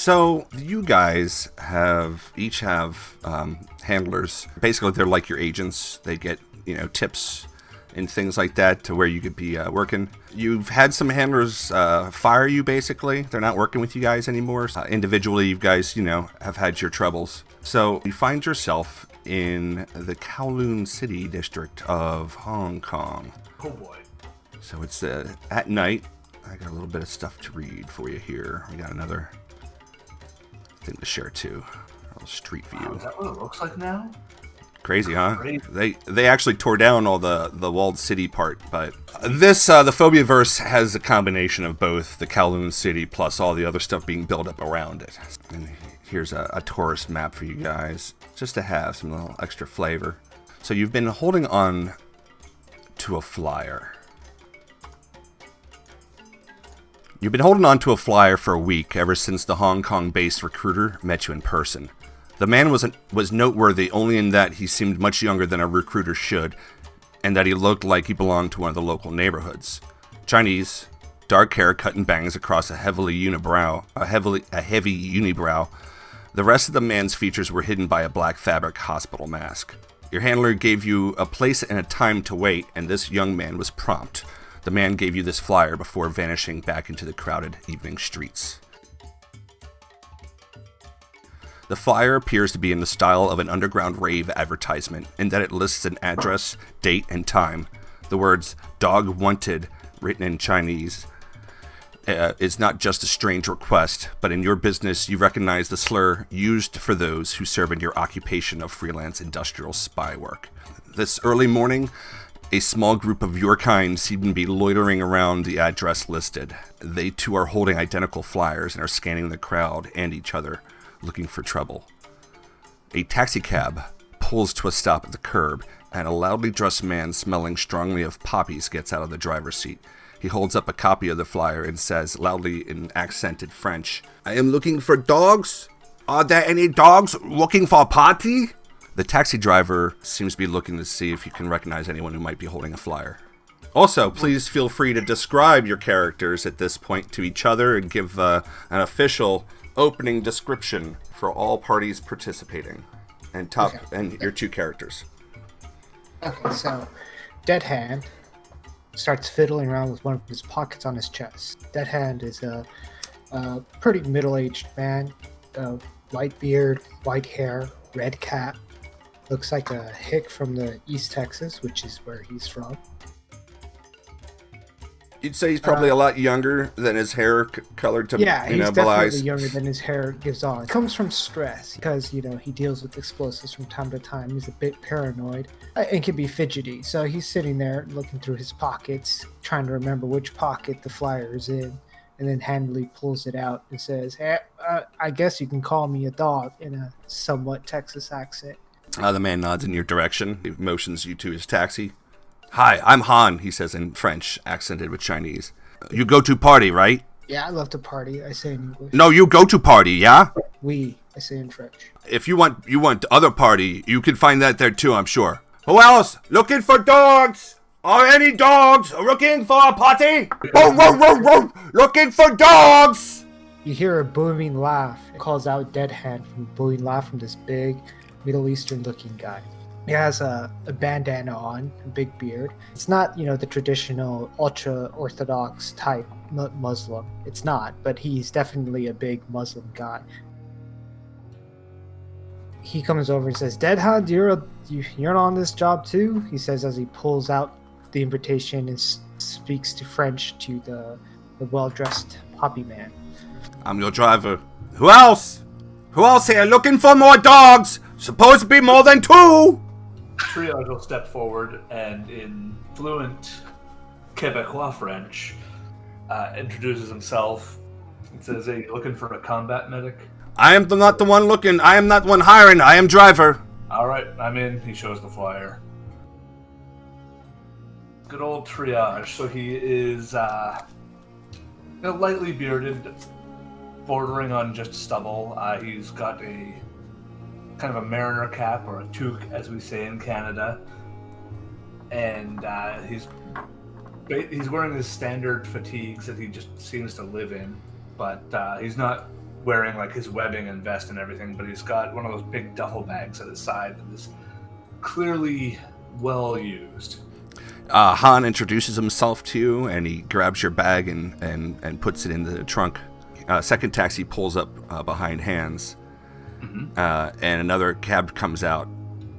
So you guys each have handlers. Basically, they're like your agents. They get tips and things like that to where you could be working. You've had some handlers fire you. Basically, they're not working with you guys anymore. Individually, you guys have had your troubles. So you find yourself in the Kowloon City district of Hong Kong. Oh boy. So it's at night. I got a little bit of stuff to read for you here. We got another thing to share too. A little street view. Wow, is that what it looks like now? Crazy, huh? Crazy. They actually tore down all the walled city part, but this the Phobiaverse has a combination of both the Kowloon City plus all the other stuff being built up around it. And here's a tourist map for you guys, just to have some little extra flavor. So you've been holding on to a flyer. You've been holding on to a flyer for a week ever since the Hong Kong-based recruiter met you in person. The man was noteworthy only in that he seemed much younger than a recruiter should, and that he looked like he belonged to one of the local neighborhoods. Chinese, dark hair cut in bangs across a heavy unibrow. The rest of the man's features were hidden by a black fabric hospital mask. Your handler gave you a place and a time to wait, and this young man was prompt. The man gave you this flyer before vanishing back into the crowded evening streets. The flyer appears to be in the style of an underground rave advertisement, in that it lists an address, date, and time. The words "Dog Wanted," written in Chinese, is not just a strange request, but in your business you recognize the slur used for those who serve in your occupation of freelance industrial spy work. This early morning, a small group of your kind seem to be loitering around the address listed. They too are holding identical flyers and are scanning the crowd and each other, looking for trouble. A taxicab pulls to a stop at the curb, and a loudly dressed man smelling strongly of poppies gets out of the driver's seat. He holds up a copy of the flyer and says loudly in accented French, "I am looking for dogs. Are there any dogs looking for a party?" The taxi driver seems to be looking to see if you can recognize anyone who might be holding a flyer. Also, please feel free to describe your characters at this point to each other and give an official opening description for all parties participating. And and your two characters. Okay, so Dead Hand starts fiddling around with one of his pockets on his chest. Dead Hand is a pretty middle-aged man, white beard, white hair, red cap. Looks like a hick from the East Texas, which is where he's from. You'd say he's probably a lot younger than his hair colored to, he's definitely eyes. younger than his hair gives on. It comes from stress because, he deals with explosives from time to time. He's a bit paranoid and can be fidgety. So he's sitting there looking through his pockets, trying to remember which pocket the flyer is in, and then handily pulls it out and says, "Hey, I guess you can call me a dog," in a somewhat Texas accent. The man nods in your direction. He motions you to his taxi. "Hi, I'm Han," he says in French, accented with Chinese. "You go to party, right?" "Yeah, I love to party," I say in English. "No, you go to party, yeah?" "Oui," I say in French. "If you want the other party, you can find that there too, I'm sure." "Who else? Looking for dogs? Are any dogs looking for a party? Whoa, whoa, whoa, whoa! Looking for dogs!" You hear a booming laugh. It calls out Dead Hand from a booming laugh from this big, Middle Eastern looking guy. He has a bandana on, a big beard. It's not, the traditional ultra-Orthodox type Muslim. It's not, but he's definitely a big Muslim guy. He comes over and says, "Dead Hand, you're on this job too?" he says as he pulls out the invitation and speaks to French to the well-dressed poppy man. "I'm your driver. Who else? Who else here looking for more dogs? Supposed to be more than two!" Triage will step forward and, in fluent Quebecois French, introduces himself and says, "Hey, you looking for a combat medic?" "I am not the one looking. I am not the one hiring. I am driver." "All right, I'm in." He shows the flyer. Good old Triage. So he is lightly bearded, bordering on just stubble. He's got a kind of a mariner cap, or a toque, as we say in Canada, and he's wearing his standard fatigues that he just seems to live in, but he's not wearing like his webbing and vest and everything, but he's got one of those big duffel bags at his side that is clearly well used. Han introduces himself to you, and he grabs your bag and puts it in the trunk. Second taxi pulls up behind Hans, and another cab comes out.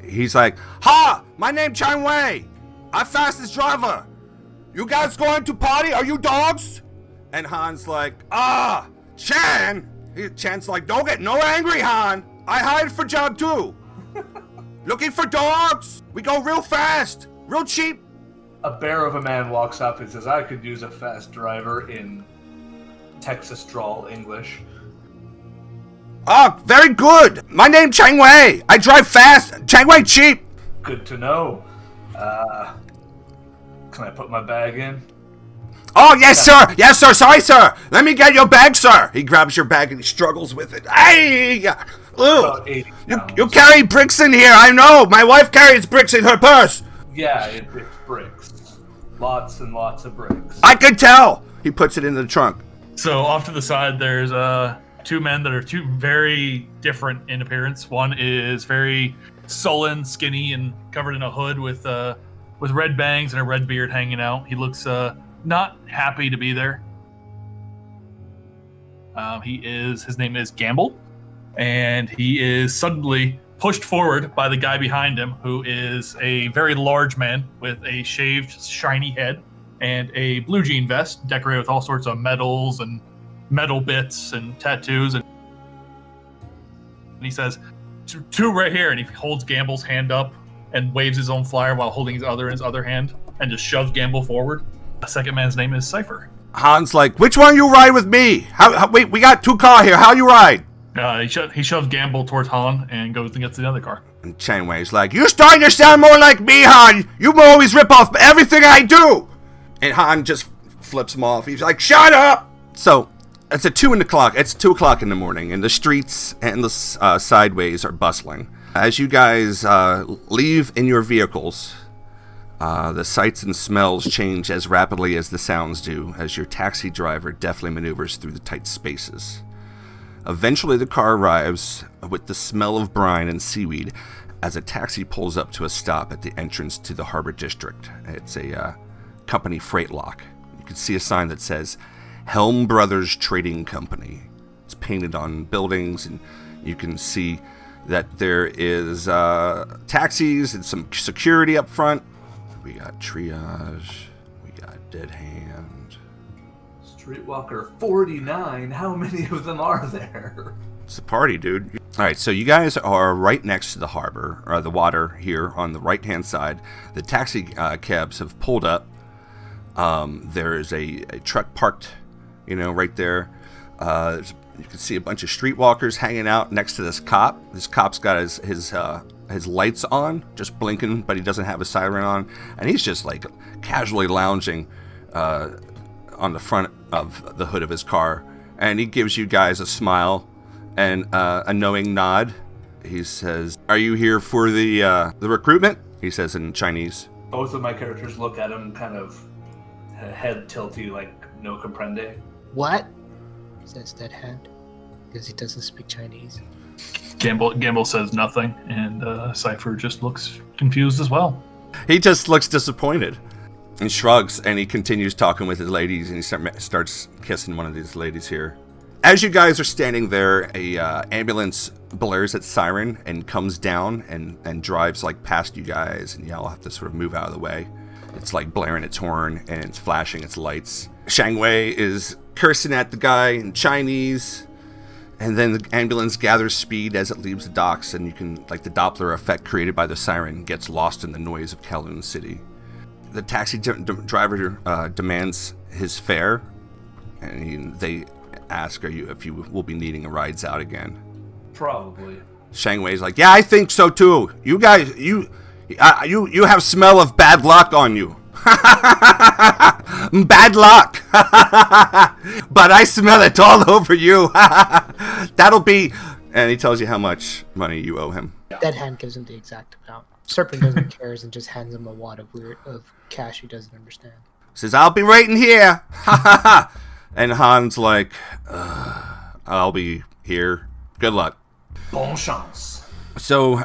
He's like, "Ha! My name Chang Wei. I'm fastest driver. You guys going to party? Are you dogs?" And Han's like, Chan. Chan's like, "Don't get no angry, Han. I hired for job too. Looking for dogs. We go real fast, real cheap." A bear of a man walks up and says, "I could use a fast driver," in Texas drawl English. Very good. My name Chang Wei. I drive fast. Chang Wei cheap. Good to know. Can I put my bag in? Oh, yes, sir. Yes, sir. Sorry, sir. Let me get your bag, sir. He grabs your bag and he struggles with it. Hey! About 80 pounds. You carry bricks in here. I know. My wife carries bricks in her purse. Yeah, it's bricks. Lots and lots of bricks. I could tell. He puts it in the trunk. So off to the side, there's two men that are two very different in appearance. One is very sullen, skinny, and covered in a hood with red bangs and a red beard hanging out. He looks not happy to be there. His name is Gamble, and he is suddenly pushed forward by the guy behind him, who is a very large man with a shaved, shiny head and a blue jean vest decorated with all sorts of medals and metal bits and tattoos. And he says, two right here, and he holds Gamble's hand up and waves his own flyer while holding his other in his other hand and just shoves Gamble forward. The second man's name is Cypher. Han's like, "Which one you ride with me? Wait, we got two car here. How you ride?" He shoves Gamble towards Han and goes and gets the other car. And Chang Wei's like, "You're starting to sound more like me, Han. You always rip off everything I do." And Han just flips him off. He's like, "Shut up!" So it's 2 o'clock in the morning, and the streets and the sideways are bustling. As you guys leave in your vehicles, the sights and smells change as rapidly as the sounds do, as your taxi driver deftly maneuvers through the tight spaces. Eventually, the car arrives with the smell of brine and seaweed as a taxi pulls up to a stop at the entrance to the harbor district. It's a company freight lock. You can see a sign that says Helm Brothers Trading Company. It's painted on buildings, and you can see that there is taxis and some security up front. We got triage. We got dead hand. Streetwalker 49. How many of them are there? It's a party, dude. All right, so you guys are right next to the harbor, or the water here on the right-hand side. The taxi cabs have pulled up. There is a truck parked, right there. You can see a bunch of streetwalkers hanging out next to this cop. This cop's got his lights on, just blinking, but he doesn't have a siren on, and he's just like casually lounging on the front of the hood of his car, and he gives you guys a smile and a knowing nod. He says, "Are you here for the recruitment?" He says in Chinese. Both of my characters look at him kind of head tilty, like no comprende. What? Says Dead Hand, because he doesn't speak Chinese. Gamble says nothing, and Cypher just looks confused as well. He just looks disappointed and shrugs, and he continues talking with his ladies, and he starts kissing one of these ladies here. As you guys are standing there, a ambulance blares its siren and comes down and drives like past you guys, and y'all have to sort of move out of the way. It's like blaring its horn and it's flashing its lights. Chang Wei is cursing at the guy in Chinese, and then the ambulance gathers speed as it leaves the docks, and you can, like, the Doppler effect created by the siren gets lost in the noise of Kowloon City. The taxi driver demands his fare, and they ask if you will be needing a rides out again. Probably. Chang Wei's like, "Yeah, I think so too. You guys, you have smell of bad luck on you." Bad luck. But I smell it all over you. That'll be... And he tells you how much money you owe him. Dead Hand gives him the exact amount. Serpent doesn't care and just hands him a wad of cash he doesn't understand. Says, "I'll be waiting here." And Han's like, "I'll be here. Good luck. Bon chance. So,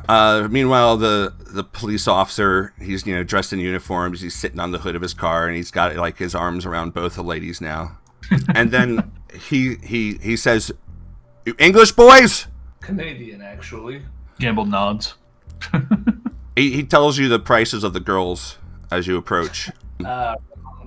meanwhile, the police officer, he's, dressed in uniforms. He's sitting on the hood of his car, and he's got, like, his arms around both the ladies now. And then he says, "You English boys?" Canadian, actually. Gamble nods. He tells you the prices of the girls as you approach.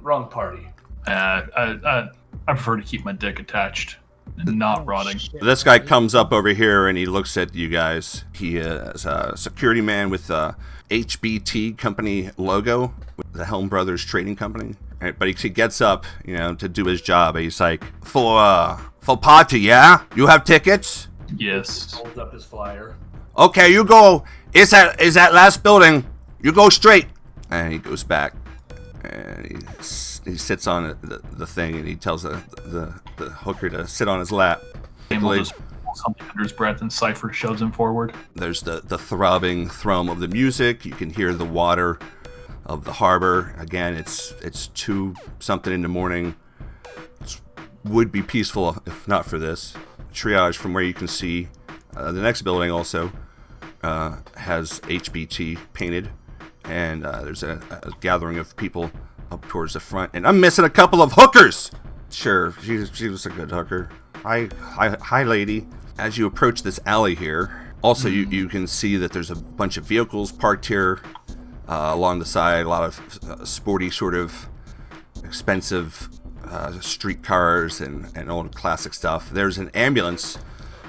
Wrong party. I prefer to keep my dick attached and not rotting. This guy comes up over here and he looks at you guys. He is a security man with a HBT company logo, with the Helm Brothers Trading Company. Right, but he gets up, to do his job. He's like, for party, yeah? You have tickets? Yes. Holds up his flyer. Okay, you go. Is that last building? You go straight. And he goes back, and he sits on the thing, and he tells the hooker to sit on his lap. Gamble just pulls something under his breath, and Cypher shoves him forward. There's the throbbing thrum of the music. You can hear the water of the harbor. Again, it's 2-something in the morning. It would be peaceful if not for this. Triage, from where you can see, the next building also has HBT painted, and there's a gathering of people up towards the front. And I'm missing a couple of hookers. Sure, she was a good hooker. Hi, lady. As you approach this alley here, also you can see that there's a bunch of vehicles parked here along the side. A lot of sporty, sort of expensive street cars and old classic stuff. There's an ambulance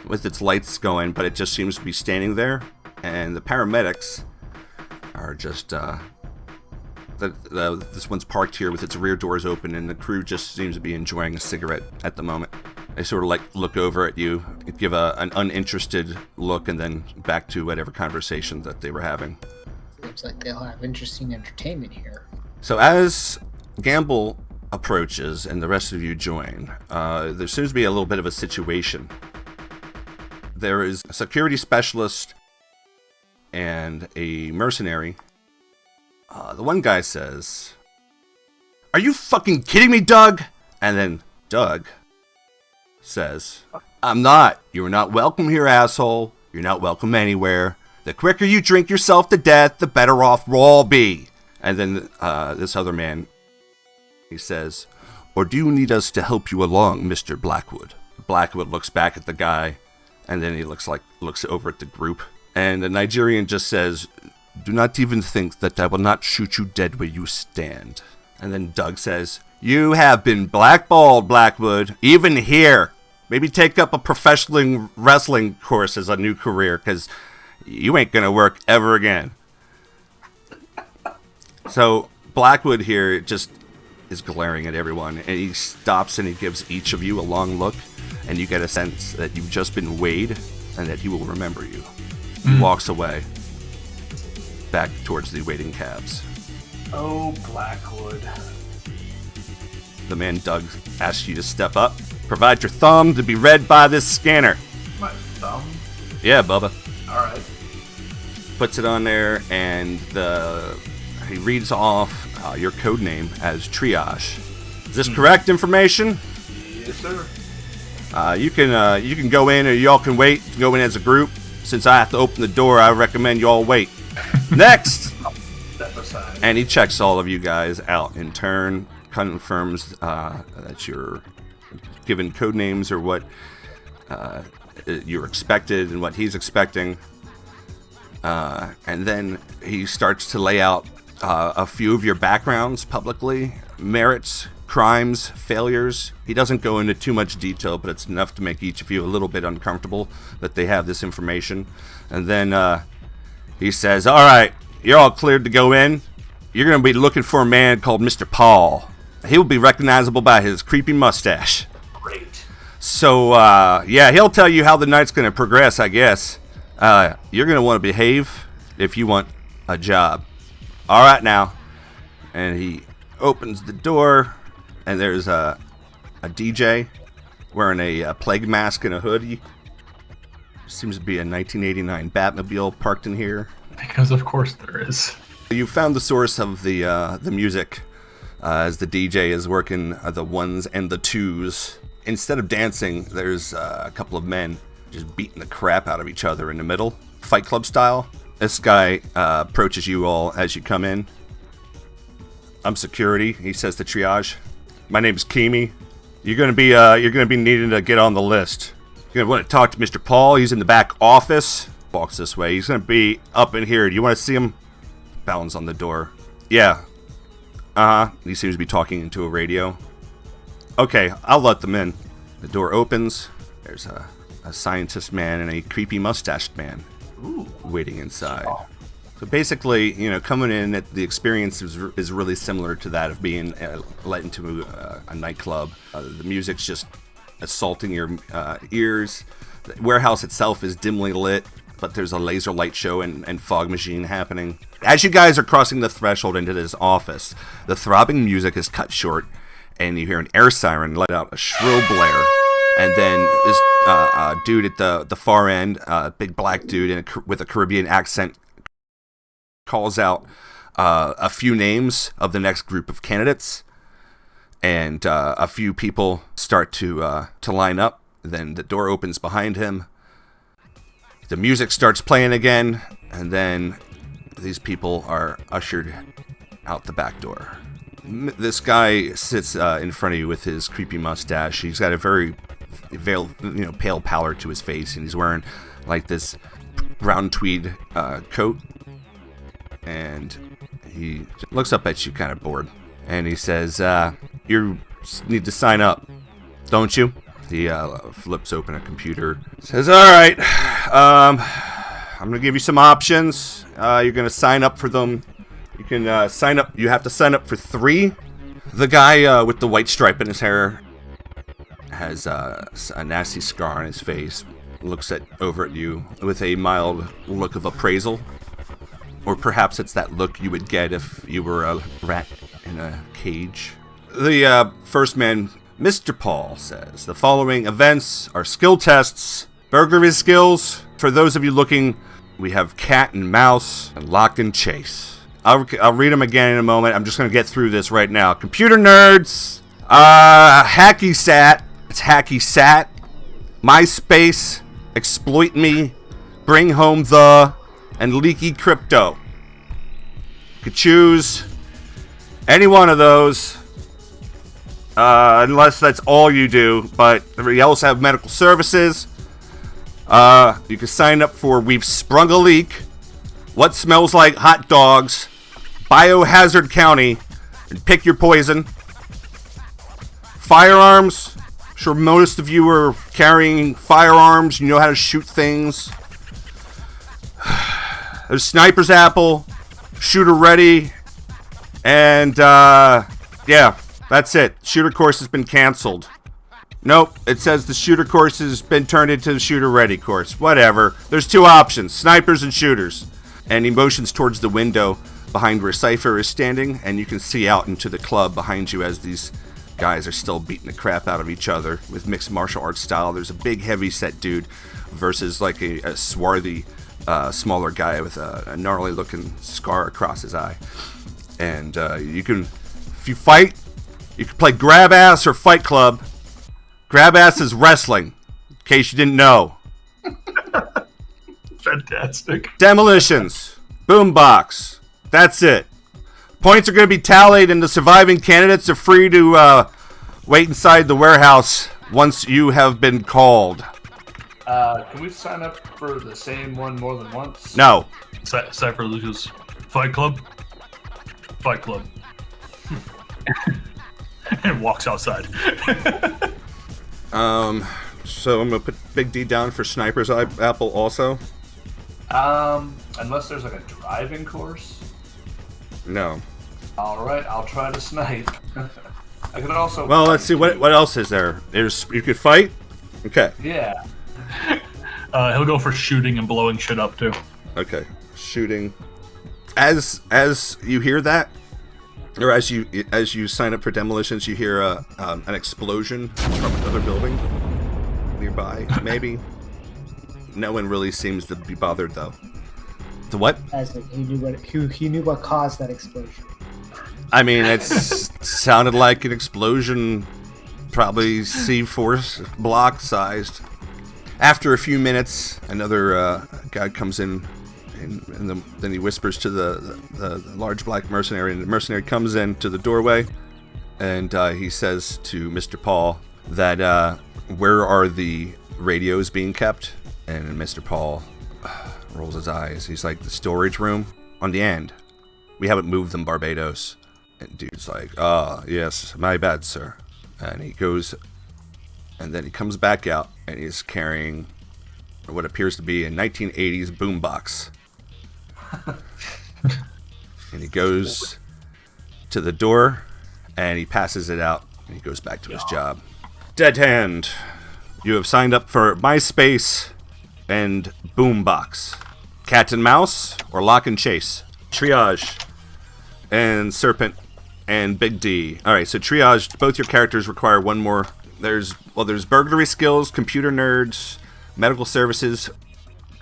with its lights going, but it just seems to be standing there. And the paramedics are just this one's parked here with its rear doors open, and the crew just seems to be enjoying a cigarette at the moment. They sort of like look over at you, give an uninterested look, and then back to whatever conversation that they were having. Seems like they'll have interesting entertainment here. So as Gamble approaches and the rest of you join, there seems to be a little bit of a situation. There is a security specialist and a mercenary. The one guy says, "Are you fucking kidding me, Doug?" And then Doug says, "I'm not. You're not welcome here, asshole. You're not welcome anywhere. The quicker you drink yourself to death, the better off we'll all be." And then this other man, he says, "Or do you need us to help you along, Mr. Blackwood?" Blackwood looks back at the guy, and then he looks over at the group. And the Nigerian just says, "Do not even think that I will not shoot you dead where you stand." And then Doug says, "You have been blackballed, Blackwood, even here. Maybe take up a professional wrestling course as a new career, because you ain't gonna work ever again." So Blackwood here just is glaring at everyone, and he stops and he gives each of you a long look, and you get a sense that you've just been weighed and that he will remember you. He walks away, back towards the waiting cabs. Oh, Blackwood. The man Doug asks you to step up. Provide your thumb to be read by this scanner. My thumb? Yeah, Bubba. Alright. Puts it on there, and he reads off your code name as Triage. Is this correct information? Yes, sir. You can go in, or y'all can wait. You can go in as a group. Since I have to open the door, I recommend you all wait. Next! Step aside. And he checks all of you guys out in turn, confirms that you're given code names or what you're expected and what he's expecting. And then he starts to lay out a few of your backgrounds publicly, merits, crimes, failures. He doesn't go into too much detail, but it's enough to make each of you a little bit uncomfortable that they have this information. And then he says, "All right, you're all cleared to go in. You're going to be looking for a man called Mr. Paul. He will be recognizable by his creepy mustache." Great. So, yeah, he'll tell you how the night's going to progress, I guess. You're going to want to behave if you want a job. All right, now. And he opens the door, and there's a DJ wearing a plague mask and a hoodie. Seems to be a 1989 Batmobile parked in here. Because of course there is. You found the source of the music as the DJ is working the ones and the twos. Instead of dancing, there's a couple of men just beating the crap out of each other in the middle, Fight Club style. This guy approaches you all as you come in. I'm security, he says to triage. My name's Kimi. You're gonna be needing to get on the list. You're gonna want to talk to Mr. Paul. He's in the back office. Walks this way. He's gonna be up in here. Do you want to see him? Bounds on the door. Yeah. He seems to be talking into a radio. Okay, I'll let them in. The door opens. There's a scientist man and a creepy mustached man waiting inside. So basically, coming in, the experience is really similar to that of being let into a nightclub. The music's just assaulting your ears. The warehouse itself is dimly lit, but there's a laser light show and fog machine happening. As you guys are crossing the threshold into this office, the throbbing music is cut short, and you hear an air siren let out a shrill blare. And then this dude at the far end, big black dude with a Caribbean accent, calls out a few names of the next group of candidates, and a few people start to line up. Then the door opens behind him. The music starts playing again, and then these people are ushered out the back door. This guy sits in front of you with his creepy mustache. He's got a very pale pallor to his face, and he's wearing like this brown tweed coat. And he looks up at you kind of bored, and he says, you need to sign up, don't you? He flips open a computer, says, all right, I'm gonna give you some options. You're gonna sign up for them. You can sign up. You have to sign up for 3. The guy with the white stripe in his hair has a nasty scar on his face. Looks over at you with a mild look of appraisal. Or perhaps it's that look you would get if you were a rat in a cage. The first man, Mr. Paul, says, the following events are skill tests. Burglary skills. For those of you looking, we have cat and mouse and lock and chase. I'll read them again in a moment. I'm just going to get through this right now. Computer nerds. Hacky sat. It's hacky sat. MySpace. Exploit me. Bring home the... and leaky crypto. You could choose any one of those, unless that's all you do, but we also have medical services. You can sign up for We've Sprung a Leak, What Smells Like Hot Dogs, Biohazard County, and Pick Your Poison. Firearms. I'm sure most of you are carrying firearms. You know how to shoot things. There's Sniper's Apple, Shooter Ready, and yeah, that's it. Shooter course has been canceled. Nope, it says the shooter course has been turned into the Shooter Ready course. Whatever. There's 2 options, snipers and shooters. And he motions towards the window behind where Cypher is standing, and you can see out into the club behind you as these guys are still beating the crap out of each other with mixed martial arts style. There's a big heavy-set dude versus like a swarthy... smaller guy with a gnarly looking scar across his eye. And you can, if you fight, you can play grab ass or fight club. Grab ass is wrestling, in case you didn't know. Fantastic. Demolitions, boombox, that's it. Points are going to be tallied, and the surviving candidates are free to wait inside the warehouse once you have been called. Can we sign up for the same one more than once? No. Cypher loses. Fight Club. Fight Club. And walks outside. So I'm gonna put Big D down for Sniper's Apple also. Unless there's like a driving course. No. All right, I'll try to snipe. I could also. Well, let's see what else is there. You could fight. Okay. Yeah. He'll go for shooting and blowing shit up too. Okay, shooting. As you hear that, or as you sign up for demolitions, you hear an explosion from another building nearby. Maybe. No one really seems to be bothered though. The what? As in, he knew what caused that explosion. I mean, it sounded like an explosion, probably C4 block sized. After a few minutes, another guy comes in, and then he whispers to the large black mercenary, and the mercenary comes in to the doorway, and he says to Mr. Paul that where are the radios being kept? And Mr. Paul rolls his eyes. He's like, the storage room on the end. We haven't moved them, Barbados. And dude's like, yes, my bad, sir. And he goes, and then he comes back out, and he's carrying what appears to be a 1980s boombox. And he goes to the door, and he passes it out, and he goes back to his job. Dead Hand, you have signed up for MySpace and Boombox. Cat and Mouse or Lock and Chase. Triage and Serpent and Big D. Alright, so Triage, both your characters require one more. There's burglary skills, computer nerds, medical services,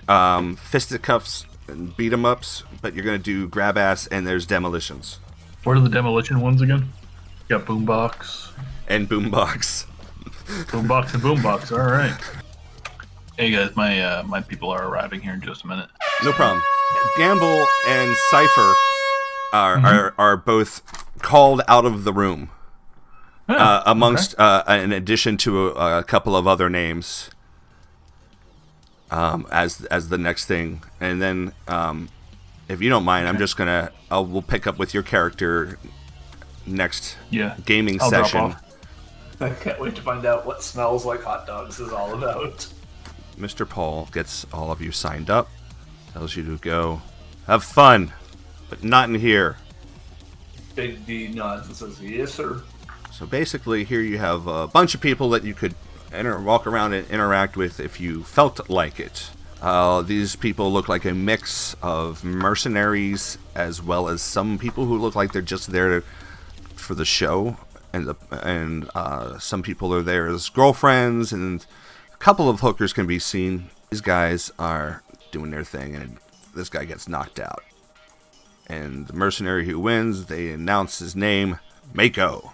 fisticuffs, and beat 'em ups, but you're going to do grab ass, and there's demolitions. What are the demolition ones again? You got Boombox. And Boombox. Boombox and Boombox, alright. Hey guys, my people are arriving here in just a minute. No problem. Gamble and Cypher are both called out of the room. Amongst, in addition to a couple of other names, as the next thing, and then if you don't mind, I'm just we'll pick up with your character next gaming I'll session. drop off. I can't wait to find out what Smells Like Hot Dogs is all about. Mr. Paul gets all of you signed up, tells you to go have fun, but not in here. Big D nods and says, yes, sir. So basically, here you have a bunch of people that you could walk around and interact with if you felt like it. These people look like a mix of mercenaries as well as some people who look like they're just there for the show, and some people are there as girlfriends, and a couple of hookers can be seen. These guys are doing their thing, and this guy gets knocked out. And the mercenary who wins, they announce his name, Mako.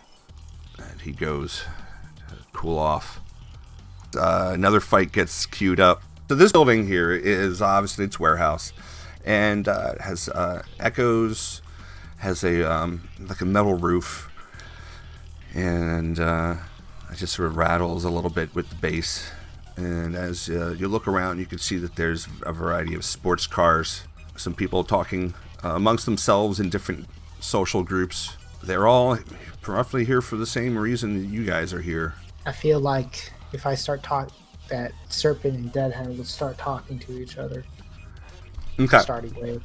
And he goes to cool off. Another fight gets queued up. So this building here is obviously its warehouse, and it has echoes, has a like a metal roof, and it just sort of rattles a little bit with the bass. And as you look around, you can see that there's a variety of sports cars. Some people talking amongst themselves in different social groups. They're all roughly here for the same reason that you guys are here. I feel like if I start talking, that Serpent and Dead Hand will start talking to each other. Okay. Starting with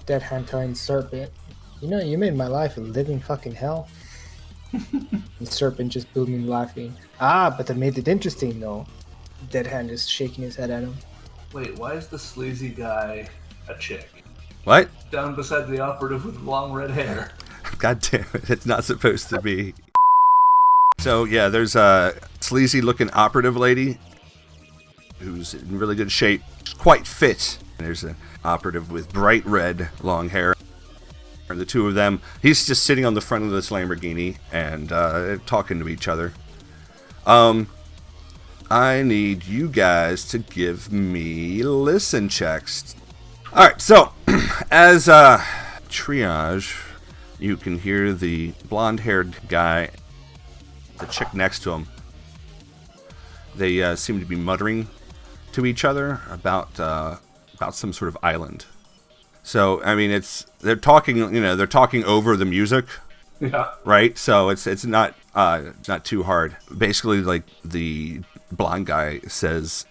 Dead Hand telling Serpent, you know, you made my life a living fucking hell. And Serpent just booming laughing. But that made it interesting though. Dead Hand is shaking his head at him. Wait, why is the sleazy guy a chick? What? Down beside the operative with long red hair. God damn it, it's not supposed to be. So yeah, there's a sleazy looking operative lady who's in really good shape. She's quite fit. And there's an operative with bright red long hair. And the two of them, he's just sitting on the front of this Lamborghini and talking to each other. I need you guys to give me listen checks. Alright, so as triage, you can hear the blonde-haired guy, the chick next to him. They seem to be muttering to each other about some sort of island. So I mean, they're talking over the music, Yeah. right? So it's not too hard. Basically, like the blonde guy says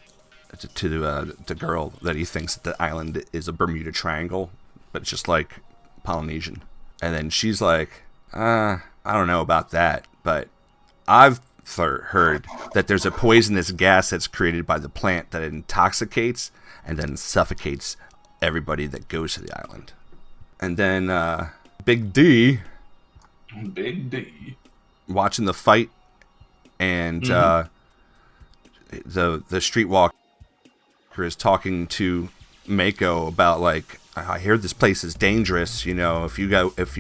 to the girl that he thinks that the island is a Bermuda Triangle, but just like Polynesian. And then she's like, I don't know about that, but I've heard that there's a poisonous gas that's created by the plant that intoxicates and then suffocates everybody that goes to the island. And then Big D watching the fight, and the streetwalker is talking to Mako about, like, I hear this place is dangerous, you know, if you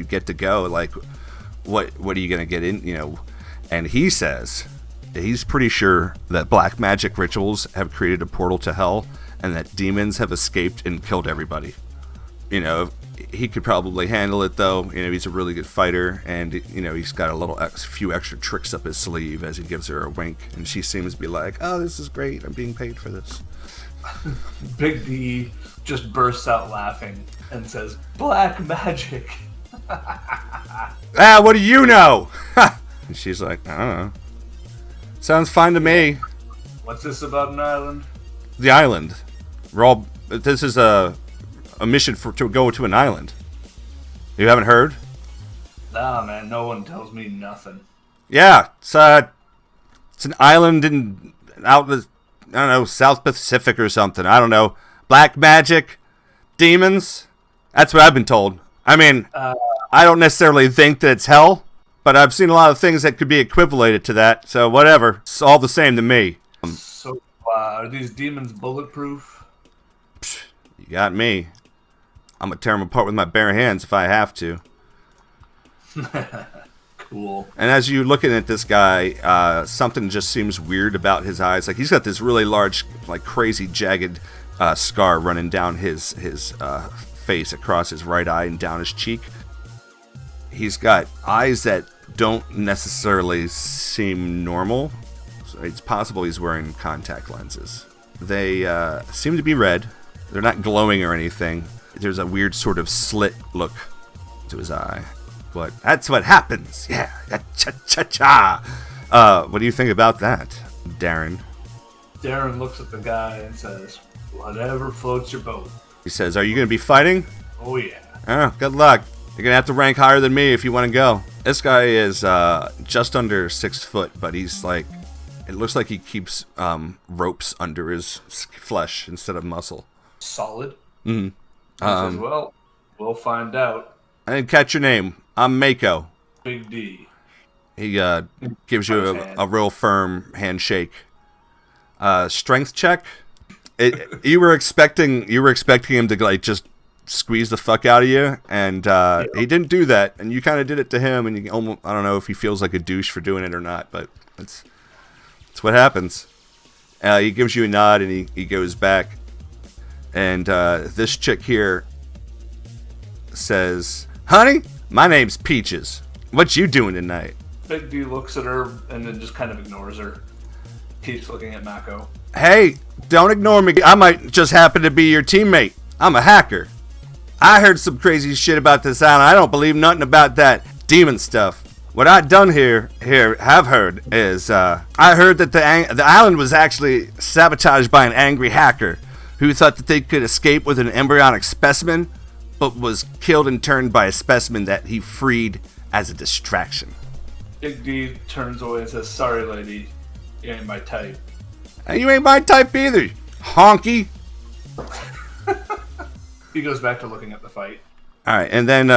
get to go, like, what are you gonna get in, you know? And he says, He's pretty sure that black magic rituals have created a portal to hell and that demons have escaped and killed everybody. You know, he could probably handle it, though. You know, he's a really good fighter, and, you know, he's got a few extra tricks up his sleeve as he gives her a wink, and she seems to be like, oh, this is great. I'm being paid for this. Big D just bursts out laughing and says, black magic. What do you know? And she's like, I don't know. Sounds fine to me. What's this about an island? The island. This is a mission to go to an island. You haven't heard? Nah, man, no one tells me nothing. Yeah, it's an island out in the, I don't know, South Pacific or something. I don't know. Black magic, demons. That's what I've been told. I mean, I don't necessarily think that it's hell, but I've seen a lot of things that could be equivalent to that. So whatever, it's all the same to me. So, are these demons bulletproof? You got me. I'm gonna tear them apart with my bare hands if I have to. Cool. And as you're looking at this guy, something just seems weird about his eyes. Like, he's got this really large, like, crazy jagged scar running down his face across his right eye and down his cheek. He's got eyes that don't necessarily seem normal. So it's possible he's wearing contact lenses. They seem to be red. They're not glowing or anything. There's a weird sort of slit look to his eye. But that's what happens. Yeah. Cha-cha-cha. What do you think about that, Darren? Darren looks at the guy and says, whatever floats your boat. He says, are you going to be fighting? Oh, yeah. Oh, good luck. You're going to have to rank higher than me if you want to go. This guy is just under 6 foot, but he's like, it looks like he keeps ropes under his flesh instead of muscle. Solid. Mm-hmm. He says, well, we'll find out. I didn't catch your name. I'm Mako. Big D. He gives you a real firm handshake. Strength check. You were expecting him to like just squeeze the fuck out of you, and he didn't do that. And you kind of did it to him, and you almost, I don't know if he feels like a douche for doing it or not, but it's what happens. He gives you a nod, and he goes back. And this chick here says, honey, my name's Peaches. What you doing tonight? Big D looks at her and then just kind of ignores her. Keeps looking at Mako. Hey, don't ignore me. I might just happen to be your teammate. I'm a hacker. I heard some crazy shit about this island. I don't believe nothing about that demon stuff. What I done have heard is, I heard that the island was actually sabotaged by an angry hacker who thought that they could escape with an embryonic specimen, but was killed and turned by a specimen that he freed as a distraction. Big D turns away and says, sorry, lady. You ain't my type. And you ain't my type either, honky. He goes back to looking at the fight. All right, and then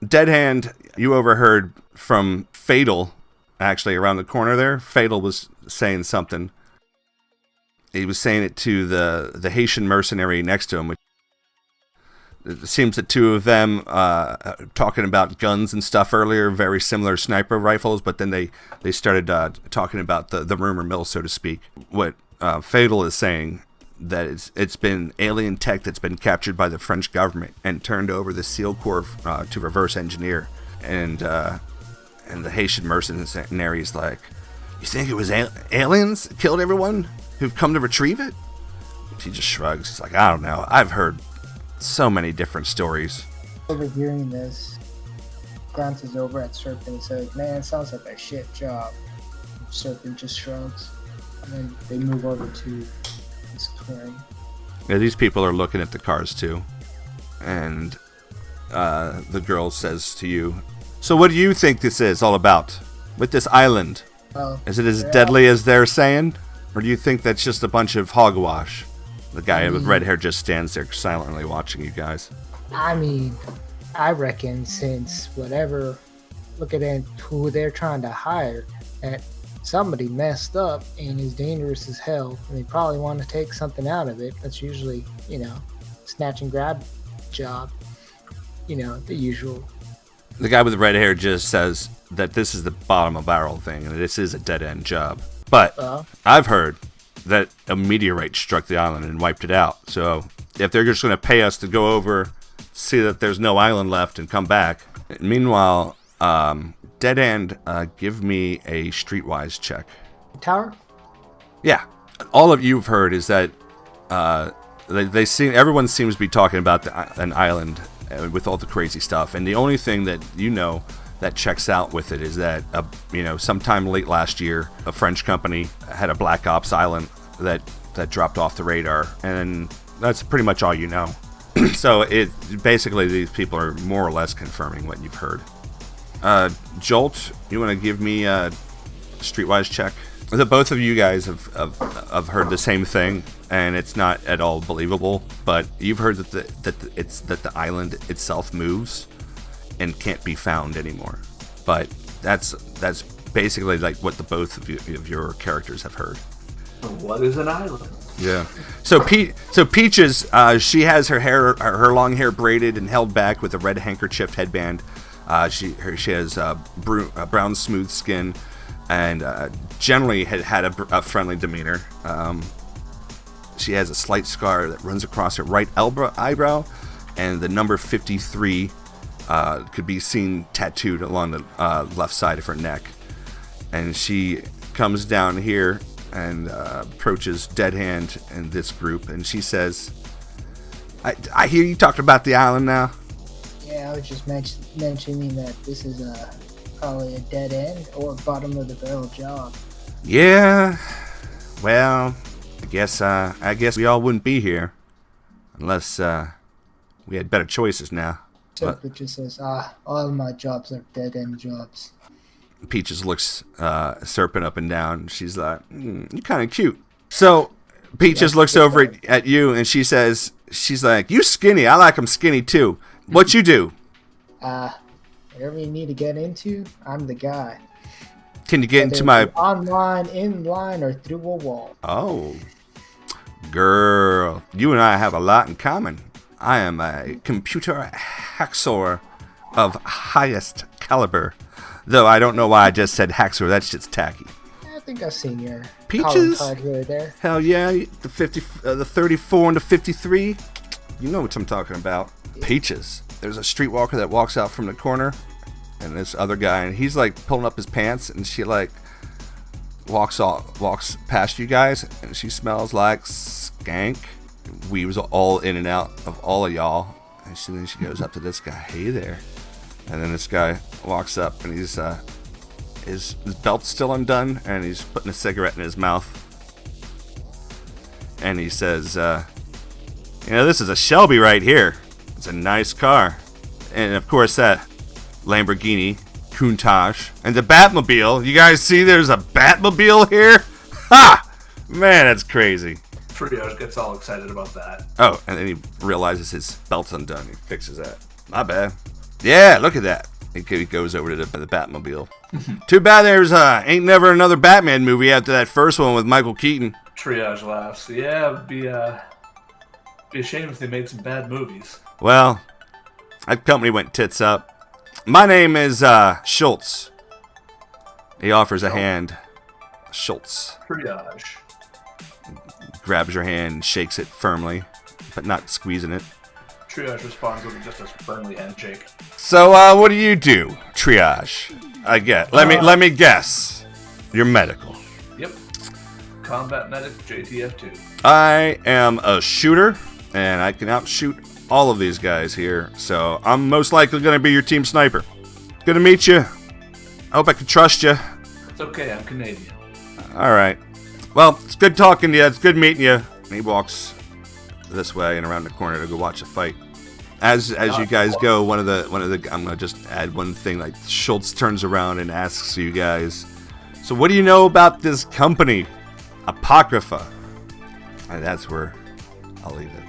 Dead Hand, you overheard from Fatal, actually around the corner there. Fatal was saying something. He was saying it to the Haitian mercenary next to him. It seems that two of them talking about guns and stuff earlier, very similar sniper rifles, but then they started talking about the rumor mill, so to speak. What Fatal is saying, that it's been alien tech that's been captured by the French government and turned over the SEAL Corps to reverse engineer. And the Haitian mercenary is like, you think it was aliens that killed everyone who've come to retrieve it? He just shrugs. He's like, I don't know. I've heard so many different stories. Overhearing this, glances over at Serpent and says, man, sounds like a shit job. Serpent just shrugs. And then they move over to this clearing. Yeah, these people are looking at the cars too. And the girl says to you, so what do you think this is all about? With this island? Is it as deadly as they're saying? Or do you think that's just a bunch of hogwash? The guy with red hair just stands there silently watching you guys. I mean, I reckon since whatever, looking at who they're trying to hire, that somebody messed up and is dangerous as hell, and they probably want to take something out of it. That's usually, snatch and grab job. The usual. The guy with the red hair just says, that this is the bottom of barrel thing, and this is a dead end job. But I've heard that a meteorite struck the island and wiped it out. So if they're just going to pay us to go over, see that there's no island left, and come back. Meanwhile, dead end, give me a streetwise check. Tower? Yeah. All of you've heard is that everyone seems to be talking about an island with all the crazy stuff, and the only thing that you know that checks out with it is that sometime late last year, a French company had a black ops island that dropped off the radar, and that's pretty much all you know. So it basically, these people are more or less confirming what you've heard. Jolt, you want to give me a streetwise check? The both of you guys have heard the same thing, and it's not at all believable. But you've heard that the island itself moves and can't be found anymore. But that's basically like what the both of your characters have heard. What is an island? Yeah. So Peaches, she has her long hair braided and held back with a red handkerchief headband. She has brown smooth skin, and generally had a friendly demeanor. She has a slight scar that runs across her right eyebrow, and the number 53 could be seen tattooed along the left side of her neck. And she comes down here and approaches Dead Hand and this group, and she says, I hear you talking about the island now. Yeah, I was just mentioning that this is probably a dead end or bottom of the barrel job. Yeah, well, I guess we all wouldn't be here unless we had better choices now. So it just says, all my jobs are dead end jobs. Peaches looks Serpent up and down. She's like, you're kind of cute. So Peaches looks over at you, and she's like, you skinny. I like them skinny too. What you do? Whatever you need to get into, I'm the guy. Can you get into my online, in line, or through a wall? Oh, girl, you and I have a lot in common. I am a computer hacksaw of highest caliber. Though I don't know why I just said hacksaw. That shit's tacky. I think I've seen your Peaches. card here or there. Hell yeah, the 34 and the 53. You know what I'm talking about. Peaches. There's a streetwalker that walks out from the corner, and this other guy, and he's like pulling up his pants, and she like walks past you guys, and she smells like skank. Weaves all in and out of all of y'all, and then she goes up to this guy. Hey there. And then this guy walks up, and he's his belt's still undone, and he's putting a cigarette in his mouth. And he says, this is a Shelby right here. It's a nice car. And of course that Lamborghini Countach and the Batmobile. You guys see there's a Batmobile here? Ha! Man, that's crazy. Triage gets all excited about that. Oh, and then he realizes his belt's undone. He fixes that. My bad. Yeah, look at that. He goes over to the Batmobile. Too bad there's ain't never another Batman movie after that first one with Michael Keaton. Triage laughs. Yeah, it'd be a shame if they made some bad movies. Well, that company went tits up. My name is Schultz. He offers a hand. Schultz. Triage. Grabs your hand and shakes it firmly, but not squeezing it. Triage responds with just a friendly handshake. So, what do you do, Triage? Let me guess. You're medical. Yep. Combat medic JTF2. I am a shooter, and I can outshoot all of these guys here. So I'm most likely going to be your team sniper. Good to meet you. I hope I can trust you. It's okay. I'm Canadian. All right. Well, it's good talking to you. It's good meeting you. And he walks this way and around the corner to go watch a fight. As you guys go, one of the I'm gonna just add one thing. Like Schultz turns around and asks you guys, so what do you know about this company, Apocrypha? And that's where I'll leave it.